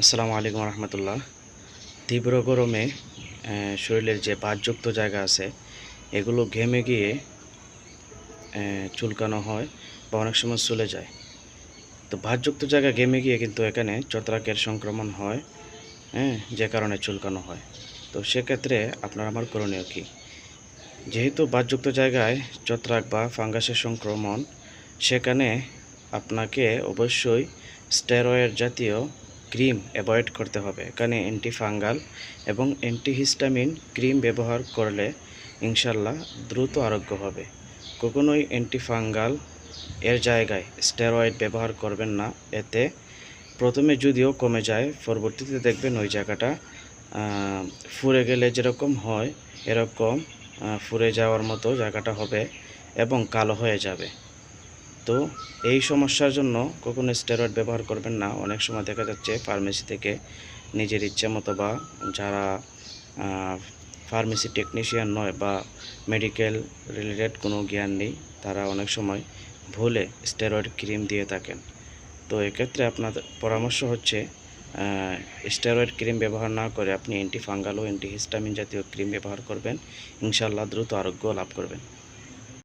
আসসালামু আলাইকুম রহমতুল্লাহ। তীব্র গরমে শরীরের যে বাতযুক্ত জায়গা আছে এগুলো ঘেমে গিয়ে চুলকানো হয় বা অনেক সময় চলে যায়। তো ভাতযুক্ত জায়গা ঘেমে গিয়ে কিন্তু এখানে ছত্রাকের সংক্রমণ হয়, যে কারণে চুলকানো হয়। তো সেক্ষেত্রে আপনার আমার করণীয় কী? যেহেতু বাতযুক্ত জায়গায় ছত্রাক বা ফাঙ্গাসের সংক্রমণ, সেখানে আপনাকে অবশ্যই স্টেরয়েড জাতীয় ক্রিম অ্যাভয়েড করতে হবে। এখানে অ্যান্টিফাঙ্গাল এবং অ্যান্টিহিস্টামিন ক্রিম ব্যবহার করলে ইনশাল্লাহ দ্রুত আরোগ্য হবে। কখনোই অ্যান্টিফাঙ্গাল এর জায়গায় স্টেরয়েড ব্যবহার করবেন না। এতে প্রথমে যদিও কমে যায়, পরবর্তীতে দেখবেন ওই জায়গাটা ফুলে গেলে যেরকম হয় এরকম ফুরে যাওয়ার মতো জায়গাটা হবে এবং কালো হয়ে যাবে। তো এই সমস্যার জন্য কখনো স্টেরয়েড ব্যবহার করবেন না। অনেক সময় দেখা যাচ্ছে ফার্মেসি থেকে নিজের ইচ্ছে মতো বা যারা ফার্মেসি টেকনিশিয়ান নয় বা মেডিকেল রিলেটেড কোনো জ্ঞান নেই, তারা অনেক সময় ভুলে স্টেরয়েড ক্রিম দিয়ে থাকেন। তো এক্ষেত্রে আপনার পরামর্শ হচ্ছে স্টেরয়েড ক্রিম ব্যবহার না করে আপনি অ্যান্টিফাঙ্গাল ও অ্যান্টিহিস্টামিন জাতীয় ক্রিম ব্যবহার করবেন। ইনশাআল্লাহ দ্রুত আরোগ্য লাভ করবেন।